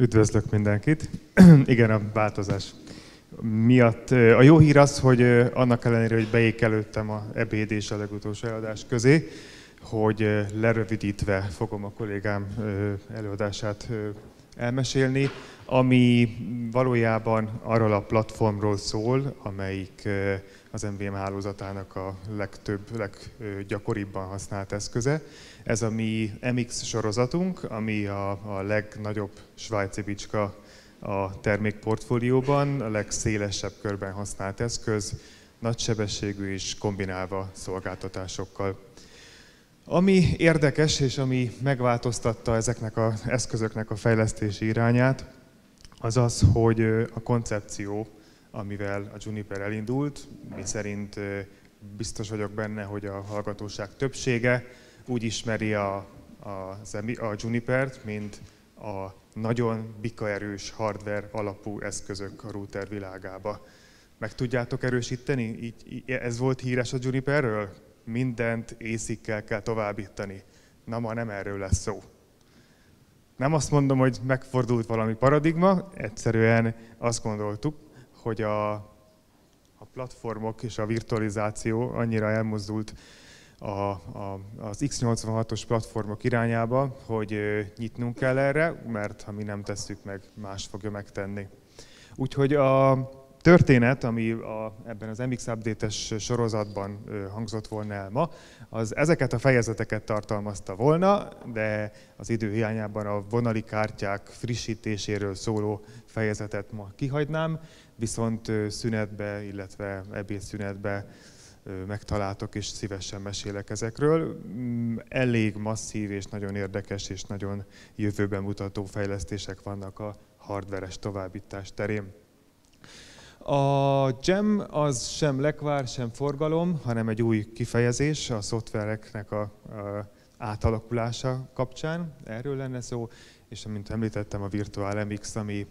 Üdvözlök mindenkit! Igen, a változás miatt. A jó hír az, hogy annak ellenére, hogy beékelődtem a ebéd és a legutolsó előadás közé, hogy lerövidítve fogom a kollégám előadását elmesélni, ami valójában arról a platformról szól, amelyik az MVM hálózatának a leggyakoribban használt eszköze. Ez a mi MX sorozatunk, ami a legnagyobb svájci bicska a termékportfólióban, a legszélesebb körben használt eszköz, nagysebességű és kombinálva szolgáltatásokkal. Ami érdekes, és ami megváltoztatta ezeknek az eszközöknek a fejlesztési irányát, az az, hogy a koncepció, amivel a Juniper elindult, miszerint biztos vagyok benne, hogy a hallgatóság többsége úgy ismeri a Junipert, mint a nagyon bikaerős hardware alapú eszközök a router világába. Meg tudjátok erősíteni? Ez volt híres a Juniperről? Mindent ASIC-kel kell továbbítani. Na, ma nem erről lesz szó. Nem azt mondom, hogy megfordult valami paradigma, egyszerűen azt gondoltuk, hogy a platformok és a virtualizáció annyira elmozdult az x86-os platformok irányába, hogy nyitnunk kell erre, mert ha mi nem tesszük meg, más fogja megtenni. Úgyhogy a történet, ami ebben az MX Update-es sorozatban hangzott volna el ma, az ezeket a fejezeteket tartalmazta volna, de az idő hiányában a vonali kártyák frissítéséről szóló fejezetet ma kihagynám, viszont szünetbe, illetve ebédszünetbe megtaláltok, és szívesen mesélek ezekről. Elég masszív és nagyon érdekes és nagyon jövőben mutató fejlesztések vannak a hardveres továbbítás terén. A GEM az sem lekvár, sem forgalom, hanem egy új kifejezés a szoftvereknek a átalakulása kapcsán. Erről lenne szó, és amint említettem, a Virtual MX, ami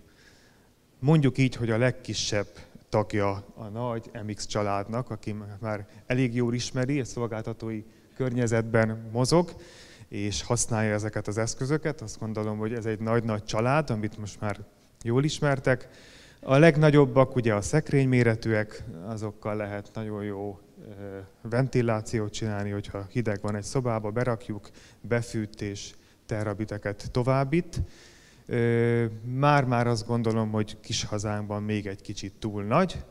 mondjuk így, hogy a legkisebb tagja a nagy MX családnak, aki már elég jól ismeri, és szolgáltatói környezetben mozog, és használja ezeket az eszközöket. Azt gondolom, hogy ez egy nagy-nagy család, amit most már jól ismertek. A legnagyobbak ugye a szekrényméretűek, azokkal lehet nagyon jó ventilációt csinálni, hogyha hideg van egy szobába, berakjuk, befűt és terabiteket továbbít. Már azt gondolom, hogy kis hazánkban még egy kicsit túl nagy,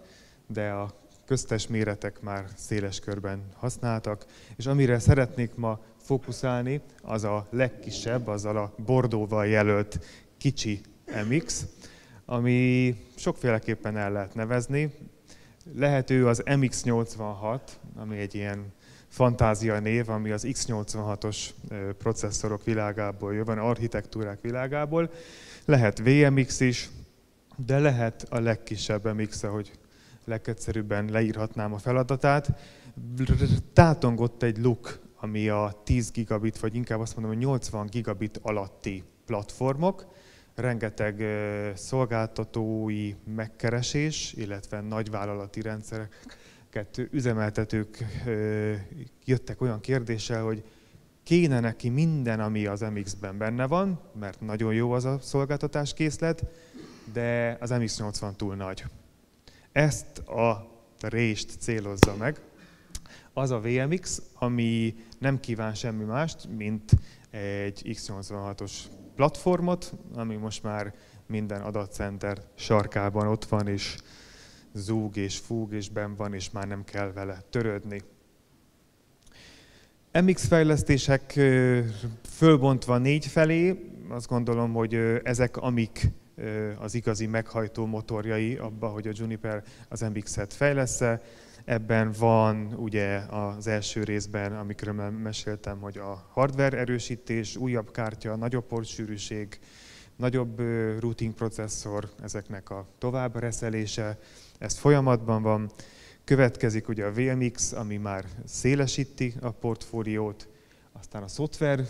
de a köztes méretek már széles körben használtak, és amire szeretnék ma fókuszálni, az a legkisebb, azzal a bordóval jelölt kicsi MX, ami sokféleképpen el lehet nevezni. Lehető az MX86, ami egy ilyen fantázia név, ami az x86-os processzorok világából jön, architektúrák világából. Lehet VMX is, de lehet a legkisebb MX, ahogy legegyszerűbben leírhatnám a feladatát. Tátongott egy LUK, ami a 10 gigabit, vagy inkább azt mondom, hogy 80 gigabit alatti platformok, rengeteg szolgáltatói megkeresés, illetve nagyvállalati rendszereket üzemeltetők jöttek olyan kérdéssel, hogy kéne neki minden, ami az MX-ben benne van, mert nagyon jó az a szolgáltatáskészlet, de az MX80 túl nagy. Ezt a rést célozza meg. Az a VMX, ami nem kíván semmi mást, mint egy x86-os platformot, ami most már minden adatcenter sarkában ott van, és zúg és fúg, és benn van, és már nem kell vele törődni. MX fejlesztések fölbontva 4 felé, azt gondolom, hogy ezek amik az igazi meghajtó motorjai abba, hogy a Juniper az MX-et fejlesz-e. Ebben van ugye az első részben, amikről meséltem, hogy a hardware erősítés, újabb kártya, nagyobb portsűrűség, nagyobb routing processzor, ezeknek a továbbreszelése, ez folyamatban van. Következik ugye a VMX, ami már szélesíti a portfóliót, aztán a szoftver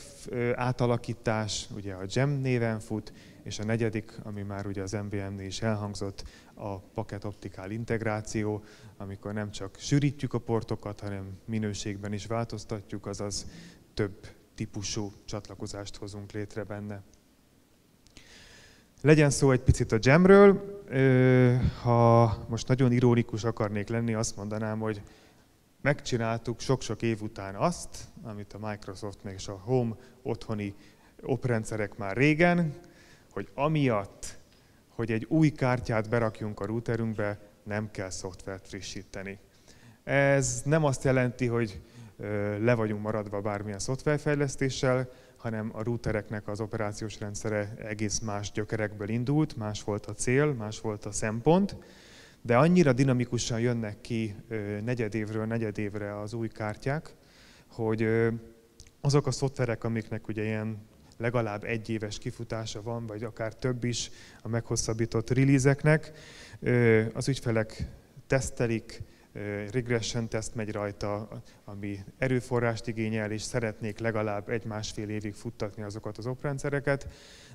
átalakítás, ugye a GEM néven fut, és a negyedik, ami már ugye az MVM-nél is elhangzott, a paket optikál integráció, amikor nem csak sűrítjük a portokat, hanem minőségben is változtatjuk, azaz több típusú csatlakozást hozunk létre benne. Legyen szó egy picit a Jamről. Ha most nagyon ironikus akarnék lenni, azt mondanám, hogy megcsináltuk sok-sok év után azt, amit a Microsoft és a Home otthoni oprendszerek már régen, hogy amiatt, hogy egy új kártyát berakjunk a routerünkbe, nem kell szoftvert frissíteni. Ez nem azt jelenti, hogy le vagyunk maradva bármilyen szoftverfejlesztéssel, hanem a routereknek az operációs rendszere egész más gyökerekből indult, más volt a cél, más volt a szempont, de annyira dinamikusan jönnek ki negyedévről negyedévre az új kártyák, hogy azok a szoftverek, amiknek ugye ilyen legalább egy éves kifutása van, vagy akár több is a meghosszabbított release-eknek, az ügyfelek tesztelik, regression teszt megy rajta, ami erőforrást igényel, és szeretnék legalább 1-1,5 évig futtatni azokat az oprendszereket,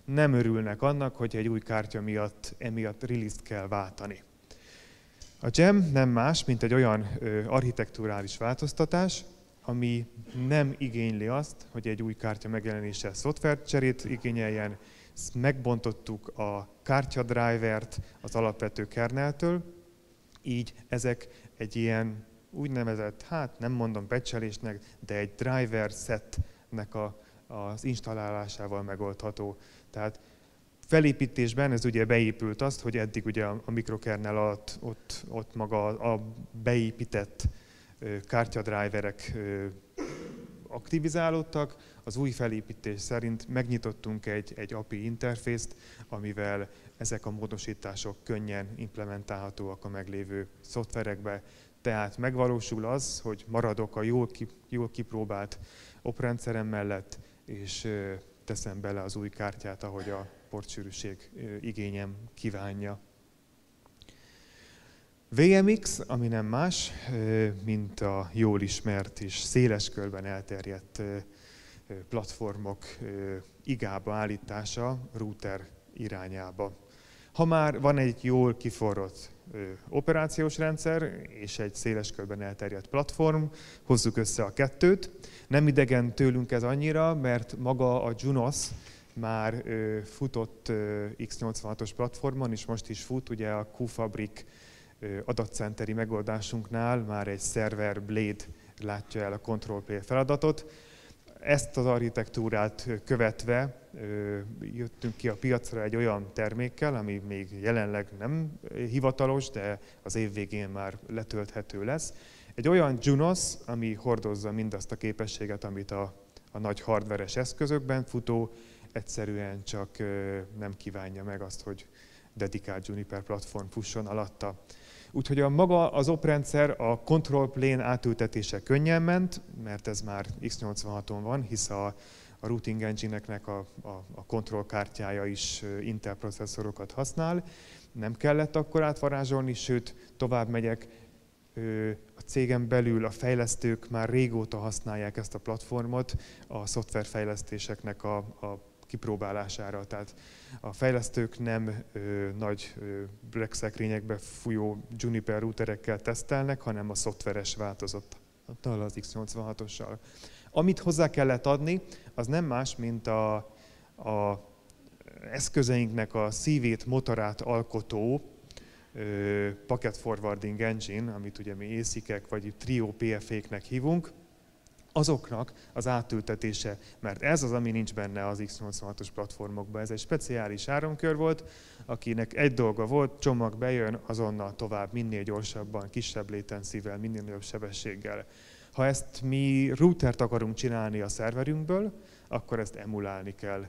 nem örülnek annak, hogy egy új kártya miatt emiatt release-t kell váltani. A Jam nem más, mint egy olyan architekturális változtatás, ami nem igényli azt, hogy egy új kártya megjelenése szoftvercserét igényeljen. Megbontottuk a kártyadrivert az alapvető kerneltől, így ezek egy ilyen úgynevezett, hát nem mondom patchelésnek, de egy driver setnek az installálásával megoldható. Tehát felépítésben ez ugye beépült azt, hogy eddig ugye a mikrokernel alatt ott maga a beépített kártyadriverek aktivizálódtak. Az új felépítés szerint megnyitottunk egy API interfészt, amivel ezek a módosítások könnyen implementálhatóak a meglévő szoftverekbe. Tehát megvalósul az, hogy maradok a jól kipróbált oprendszerem mellett, és teszem bele az új kártyát, ahogy a portsűrűség igényem kívánja. VMX, ami nem más, mint a jól ismert és széles körben elterjedt platformok igába állítása router irányába. Ha már van egy jól kiforrott operációs rendszer és egy széles körben elterjedt platform, hozzuk össze a kettőt. Nem idegen tőlünk ez annyira, mert maga a Junos már futott x86-os platformon, és most is fut, ugye a QFabric adatcenteri megoldásunknál már egy Server Blade látja el a control plane feladatot. Ezt az architektúrát követve jöttünk ki a piacra egy olyan termékkel, ami még jelenleg nem hivatalos, de az év végén már letölthető lesz. Egy olyan Junos, ami hordozza mindazt a képességet, amit a nagy hardveres eszközökben futó, egyszerűen csak nem kívánja meg azt, hogy dedikált Juniper platform fusson alatta. Úgyhogy maga az oprendszer, a control plane átültetése könnyen ment, mert ez már x86-on van, hisz a routing engine-eknek a control kártyája is Intel processzorokat használ. Nem kellett akkor átvarázsolni, sőt, tovább megyek, a cégen belül a fejlesztők már régóta használják ezt a platformot a szoftverfejlesztéseknek a kipróbálására. Tehát a fejlesztők nem nagy black szekrényekbe fújó Juniper routerekkel tesztelnek, hanem a szoftveres változattal, az x86-ossal. Amit hozzá kellett adni, az nem más, mint a eszközeinknek a szívét, motorát alkotó Packet Forwarding Engine, amit ugye mi ASIC-ek vagy Trio PFA-knek hívunk, azoknak az átültetése, mert ez az, ami nincs benne az x86-os platformokban. Ez egy speciális áramkör volt, akinek egy dolga volt, csomag bejön, azonnal tovább, minél gyorsabban, kisebb latency-vel, minél nagyobb sebességgel. Ha ezt mi routert akarunk csinálni a szerverünkből, akkor ezt emulálni kell.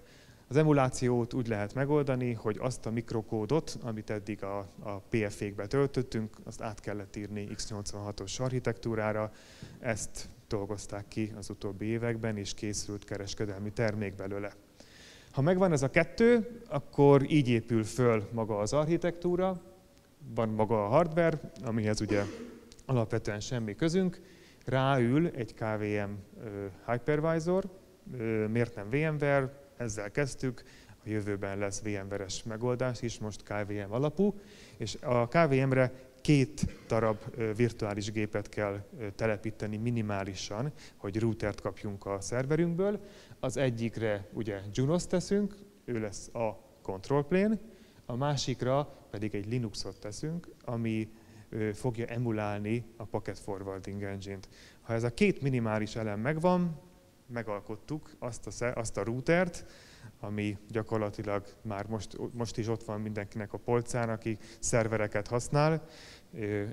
Az emulációt úgy lehet megoldani, hogy azt a mikrokódot, amit eddig a PFA-kbe töltöttünk, azt át kellett írni x86-os architektúrára. Ezt dolgozták ki az utóbbi években, és készült kereskedelmi termék belőle. Ha megvan ez a kettő, akkor így épül föl maga az architektúra, van maga a hardware, amihez ugye alapvetően semmi közünk, ráül egy KVM hypervisor, miért nem VMware, ezzel kezdtük, a jövőben lesz VMware-es megoldás is, most KVM alapú, és a KVM-re 2 darab virtuális gépet kell telepíteni minimálisan, hogy routert kapjunk a szerverünkből. Az egyikre ugye Junos teszünk, ő lesz a control plane, a másikra pedig egy Linuxot teszünk, ami fogja emulálni a Packet Forwarding Engine-t. Ha ez a két minimális elem megvan, megalkottuk azt a routert, ami gyakorlatilag már most is ott van mindenkinek a polcán, aki szervereket használ,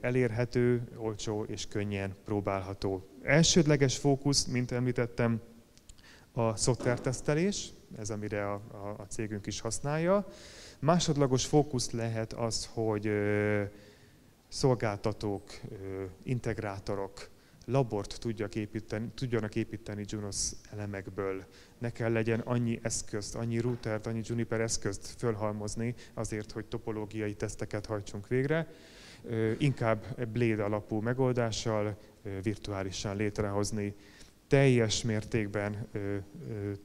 elérhető, olcsó és könnyen próbálható. Elsődleges fókusz, mint említettem, a szoftvertesztelés, ez amire a cégünk is használja. Másodlagos fókusz lehet az, hogy szolgáltatók, integrátorok, labort tudjanak építeni Junos elemekből. Ne kell legyen annyi eszközt, annyi routert, annyi Juniper eszközt fölhalmozni azért, hogy topológiai teszteket hajtsunk végre. Inkább Blade alapú megoldással virtuálisan létrehozni. Teljes mértékben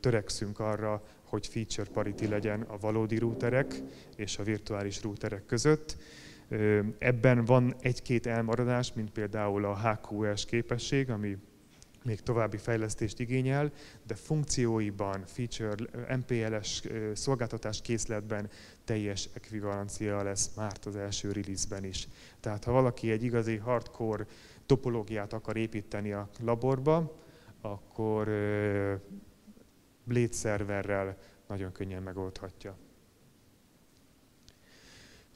törekszünk arra, hogy feature parity legyen a valódi routerek és a virtuális routerek között. Ebben van egy-két elmaradás, mint például a HQS képesség, ami még további fejlesztést igényel, de funkcióiban, feature, MPLS szolgáltatás készletben teljes ekvivalencia lesz már az első release-ben is. Tehát ha valaki egy igazi hardcore topológiát akar építeni a laborba, akkor Blade szerverrel nagyon könnyen megoldhatja.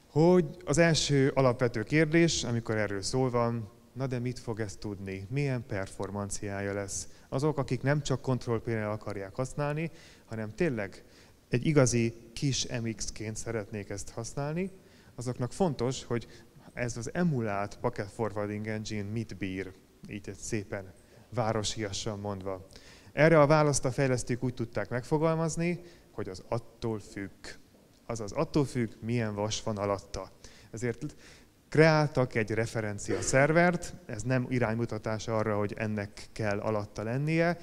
Hogy az első alapvető kérdés, amikor erről szó van, na de mit fog ez tudni? Milyen performanciája lesz? Azok, akik nem csak control plane-el akarják használni, hanem tényleg egy igazi kis MX-ként szeretnék ezt használni, azoknak fontos, hogy ez az emulált Packet Forwarding Engine mit bír, így szépen városiasan mondva. Erre a választ a fejlesztők úgy tudták megfogalmazni, hogy az attól függ. Azaz attól függ, milyen vas van alatta. Ezért kreáltak egy referencia szervert, ez nem iránymutatás arra, hogy ennek kell alatta lennie,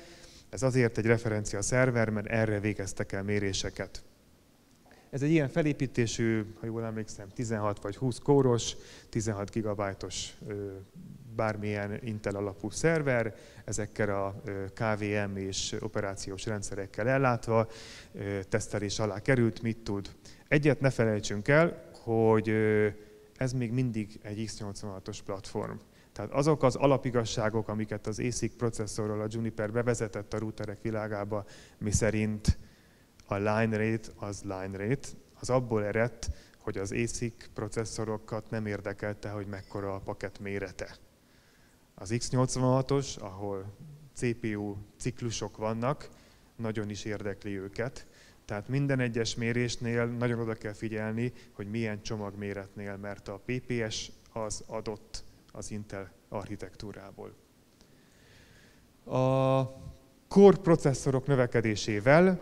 ez azért egy referencia szerver, mert erre végeztek el méréseket. Ez egy ilyen felépítésű, ha jól emlékszem, 16 vagy 20 kóros, 16 GB-os bármilyen Intel alapú szerver, ezekkel a KVM és operációs rendszerekkel ellátva, tesztelés alá került, mit tud. Egyet ne felejtsünk el, hogy ez még mindig egy x86-os platform. Tehát azok az alapigasságok, amiket az ASIC processzorral a Juniper bevezetett a routerek világába, miszerint a line rate az line rate, az abból eredt, hogy az ASIC processzorokat nem érdekelte, hogy mekkora a paket mérete. Az x86-os, ahol CPU ciklusok vannak, nagyon is érdekli őket. Tehát minden egyes mérésnél nagyon oda kell figyelni, hogy milyen csomagméretnél, mert a PPS az adott az Intel architektúrából. A core processzorok növekedésével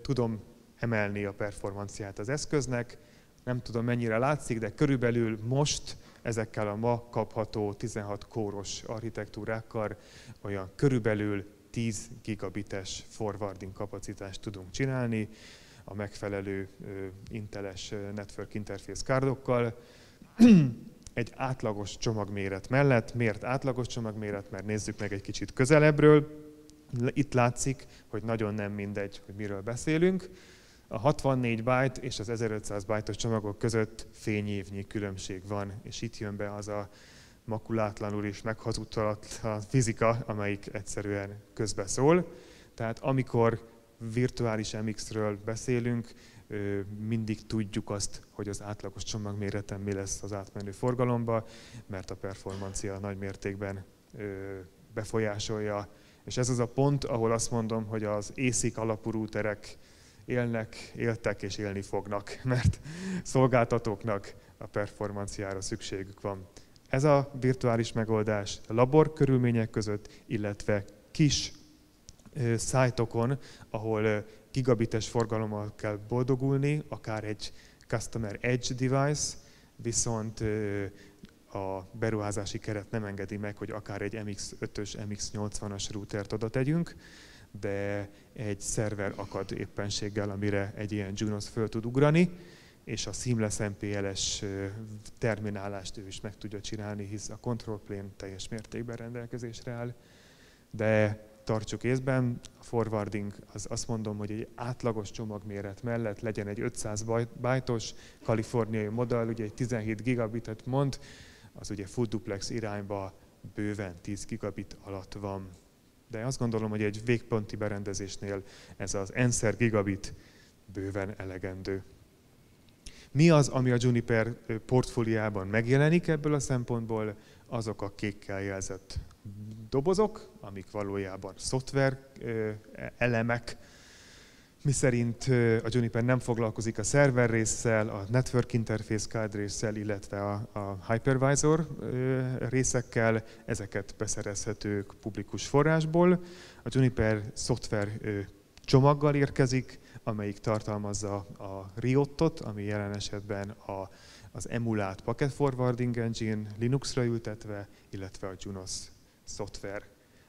tudom emelni a performanciát az eszköznek. Nem tudom mennyire látszik, de körülbelül most ezekkel a ma kapható 16 kóros architektúrákkal olyan körülbelül 10 gigabites forwarding kapacitást tudunk csinálni a megfelelő Inteles Network Interface cardokkal. Egy átlagos csomagméret mellett. Miért átlagos csomagméret? Mert nézzük meg egy kicsit közelebbről. Itt látszik, hogy nagyon nem mindegy, hogy miről beszélünk. A 64 byte és az 1500 byte-os csomagok között fényévnyi különbség van, és itt jön be az a makulátlanul és meghazudtalatlan fizika, amelyik egyszerűen közbeszól. Tehát amikor virtuális MX-ről beszélünk, mindig tudjuk azt, hogy az átlagos csomagméreten mi lesz az átmenő forgalomba, mert a performancia nagy mértékben befolyásolja. És ez az a pont, ahol azt mondom, hogy az ASIC alapú routerek éltek és élni fognak, mert szolgáltatóknak a performanciára szükségük van. Ez a virtuális megoldás a labor körülmények között, illetve kis szájtokon, ahol gigabites forgalommal kell boldogulni, akár egy Customer Edge device, viszont a beruházási keret nem engedi meg, hogy akár egy MX5-ös, MX80-as routert oda tegyünk, de egy szerver akad éppenséggel, amire egy ilyen Junos föl tud ugrani, és a Seamless MPLS terminálást ő is meg tudja csinálni, hisz a control plane teljes mértékben rendelkezésre áll. De tartsuk észben, a forwarding, az azt mondom, hogy egy átlagos csomagméret mellett legyen egy 500 bájtos kaliforniai modell, ugye egy 17 gigabitet mond, az ugye full duplex irányba bőven 10 gigabit alatt van. De azt gondolom, hogy egy végponti berendezésnél ez az n-szer gigabit bőven elegendő. Mi az, ami a Juniper portfóliában megjelenik ebből a szempontból? Azok a kékkel jelzett dobozok, amik valójában szoftver elemek, miszerint a Juniper nem foglalkozik a szerver résszel, a Network Interface Card résszel, illetve a Hypervisor részekkel, ezeket beszerezhetők publikus forrásból. A Juniper szoftver csomaggal érkezik, amelyik tartalmazza a Riot-ot, ami jelen esetben az emulált Packet Forwarding Engine Linuxra ültetve, illetve a Junos szoftver.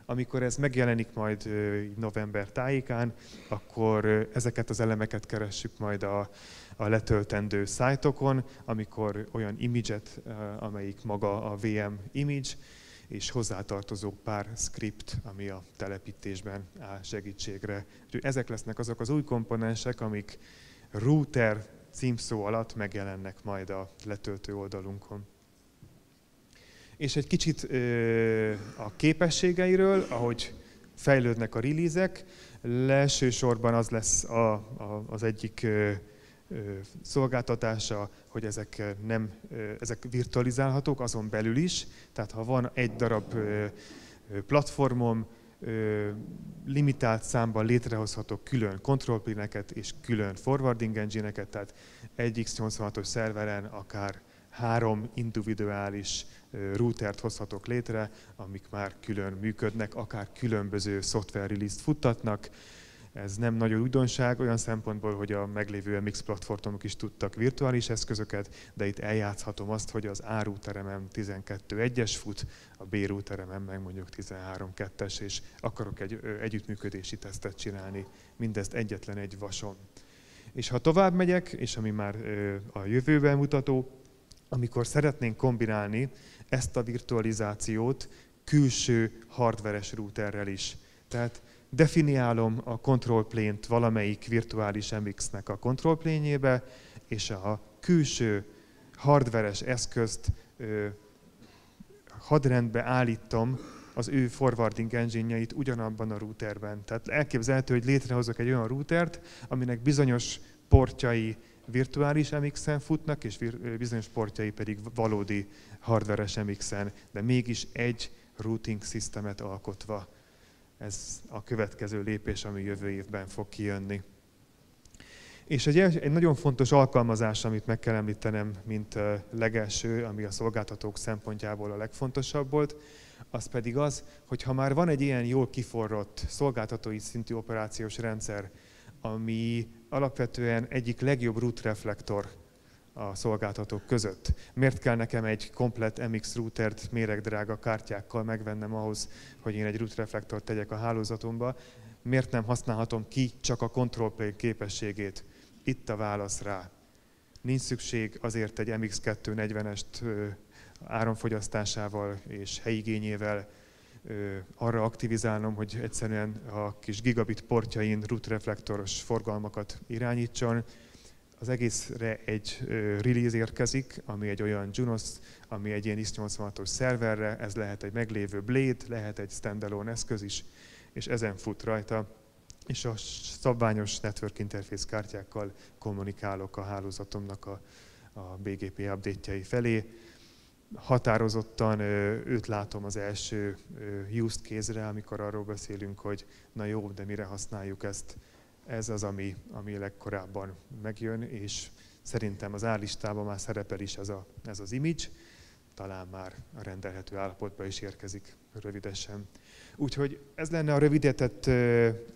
Amikor ez megjelenik majd november tájékán, akkor ezeket az elemeket keressük majd a letöltendő szájtokon, amikor olyan image-et, amelyik maga a VM image, és hozzátartozó pár script, ami a telepítésben áll segítségre. Úgyhogy ezek lesznek azok az új komponensek, amik router címszó alatt megjelennek majd a letöltő oldalunkon. És egy kicsit a képességeiről, ahogy fejlődnek a release-ek, elsősorban az lesz az egyik szolgáltatása, hogy ezek virtualizálhatók azon belül is. Tehát ha van egy darab platformom, limitált számban létrehozhatok külön control plane-eket és külön forwarding engine-eket, tehát egy x86-os szerveren akár 3 individuális routert hozhatok létre, amik már külön működnek, akár különböző szoftver release-t futtatnak. Ez nem nagyon újdonság olyan szempontból, hogy a meglévő MX platformok is tudtak virtuális eszközöket, de itt eljátszhatom azt, hogy az A routeremen 12.1-es fut, a B routeremen meg mondjuk 13.2-es, és akarok egy együttműködési tesztet csinálni, mindezt egyetlen egy vason. És ha tovább megyek, és ami már a jövőben mutató, amikor szeretnénk kombinálni ezt a virtualizációt külső hardveres routerrel is. Tehát definiálom a control plane-t valamelyik virtuális MX-nek a control plane-jébe, és a külső hardveres eszközt hadrendbe állítom az ő forwarding engine-jeit ugyanabban a routerben. Tehát elképzelhető, hogy létrehozok egy olyan routert, aminek bizonyos portjai virtuális MX-en futnak, és bizonyos portjai pedig valódi hardveres MX-en, de mégis egy routing systemet alkotva. Ez a következő lépés, ami jövő évben fog kijönni. És egy nagyon fontos alkalmazás, amit meg kell említenem, mint legelső, ami a szolgáltatók szempontjából a legfontosabb volt, az pedig az, hogy ha már van egy ilyen jól kiforrott szolgáltatói szintű operációs rendszer, ami alapvetően egyik legjobb root reflektor a szolgáltatók között. Miért kell nekem egy komplett MX routert méregdrága kártyákkal megvennem ahhoz, hogy én egy root reflektort tegyek a hálózatomba? Miért nem használhatom ki csak a control plane képességét? Itt a válasz rá. Nincs szükség azért egy MX240-est áramfogyasztásával és helyigényével arra aktivizálnom, hogy egyszerűen a kis gigabit portjain root reflektoros forgalmakat irányítson. Az egészre egy release érkezik, ami egy olyan Junos, ami egy ilyen x86-os szerverre, ez lehet egy meglévő Blade, lehet egy standalone eszköz is, és ezen fut rajta, és a szabványos network interface kártyákkal kommunikálok a hálózatomnak a BGP update-jei felé. Határozottan őt látom az első use case-re, amikor arról beszélünk, hogy na jó, de mire használjuk ezt. Ez az, ami legkorábban megjön, és szerintem az A-listában már szerepel is ez az image, talán már a rendelhető állapotba is érkezik rövidesen. Úgyhogy ez lenne a rövidített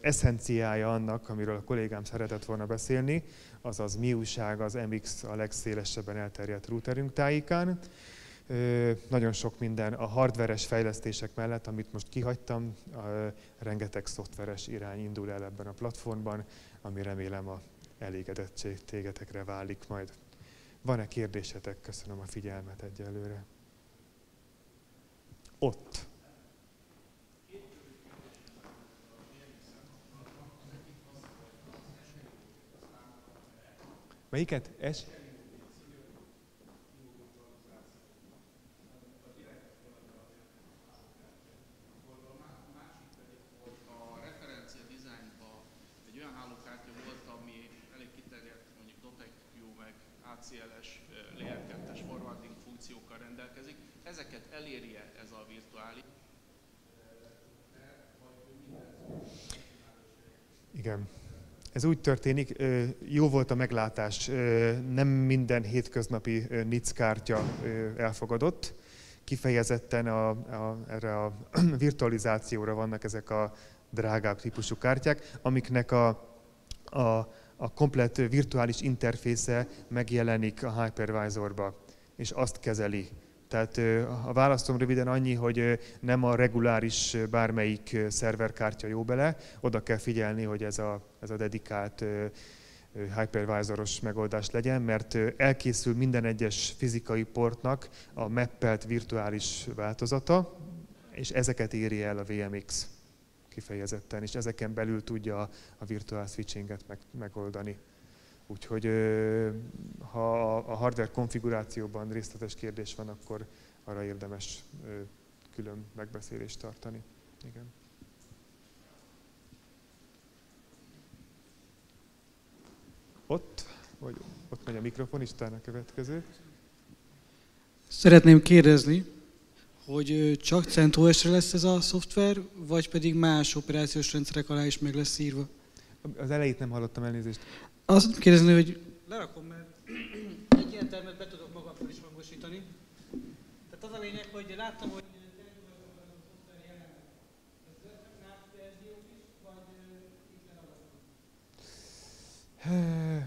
eszenciája annak, amiről a kollégám szeretett volna beszélni, azaz mi újság az MX a legszélesebben elterjedt routerünk tájékán. Nagyon sok minden a hardveres fejlesztések mellett, amit most kihagytam, rengeteg szoftveres irány indul el ebben a platformban, ami remélem a elégedettségetekre válik majd. Van-e kérdésetek? Köszönöm a figyelmet egyelőre. Ott. Melyiket? S? ACLS Layer 2-es forwarding funkciókkal rendelkezik. Ezeket eléri-e ez a virtuális? Igen. Ez úgy történik, jó volt a meglátás, nem minden hétköznapi NIC kártya elfogadott. Kifejezetten erre a virtualizációra vannak ezek a drágább típusú kártyák, amiknek a komplett virtuális interfésze megjelenik a hypervisorba, és azt kezeli. Tehát a választom röviden annyi, hogy nem a reguláris bármelyik szerverkártya jó bele, oda kell figyelni, hogy ez a dedikált hypervisoros megoldás legyen, mert elkészül minden egyes fizikai portnak a mappelt virtuális változata, és ezeket éri el a VMX kifejezetten, és ezeken belül tudja a virtual switchinget megoldani. Úgyhogy ha a hardware konfigurációban részletes kérdés van, akkor arra érdemes külön megbeszélést tartani. Igen. Ott megy a mikrofon, István a következő. Szeretném kérdezni, hogy csak CentOS-re lesz ez a szoftver, vagy pedig más operációs rendszerek alá is meg lesz írva? Az elejét nem hallottam, elnézést. Azt tudom kérdezni, hogy lerakom, mert egy ilyen termet be tudok magamtól is hangosítani. Tehát az a lényeg, hogy láttam, hogy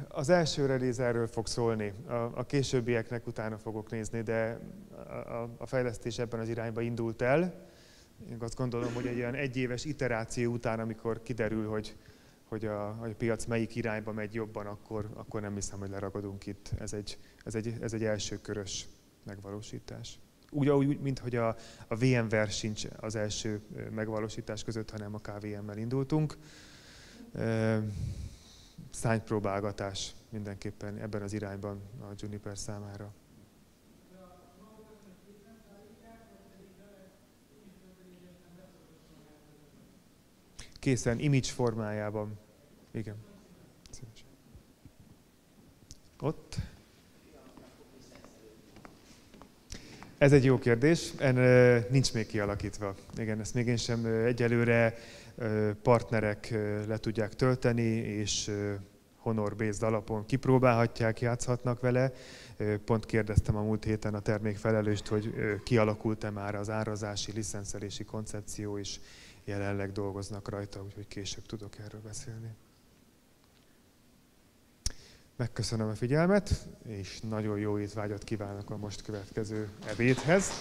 az első release erről fog szólni. A későbbieknek utána fogok nézni, de a fejlesztés ebben az irányba indult el. Én azt gondolom, hogy egy ilyen egyéves iteráció után, amikor kiderül, hogy a piac melyik irányba megy jobban, akkor nem hiszem, hogy leragadunk itt. Ez egy első körös megvalósítás. Úgy, mint hogy a VMware sincs az első megvalósítás között, hanem a KVM-mel indultunk. Szánypróbálgatás mindenképpen ebben az irányban a Juniper számára. Készen, image formájában. Igen. Szívesen. Ott. Ez egy jó kérdés, nincs még kialakítva. Igen, ezt még én sem egyelőre partnerek le tudják tölteni, és honor-based alapon kipróbálhatják, játszhatnak vele. Pont kérdeztem a múlt héten a termékfelelőst, hogy kialakult-e már az árazási, licenszelési koncepció, és jelenleg dolgoznak rajta, úgyhogy később tudok erről beszélni. Megköszönöm a figyelmet, és nagyon jó étvágyat kívánok a most következő ebédhez.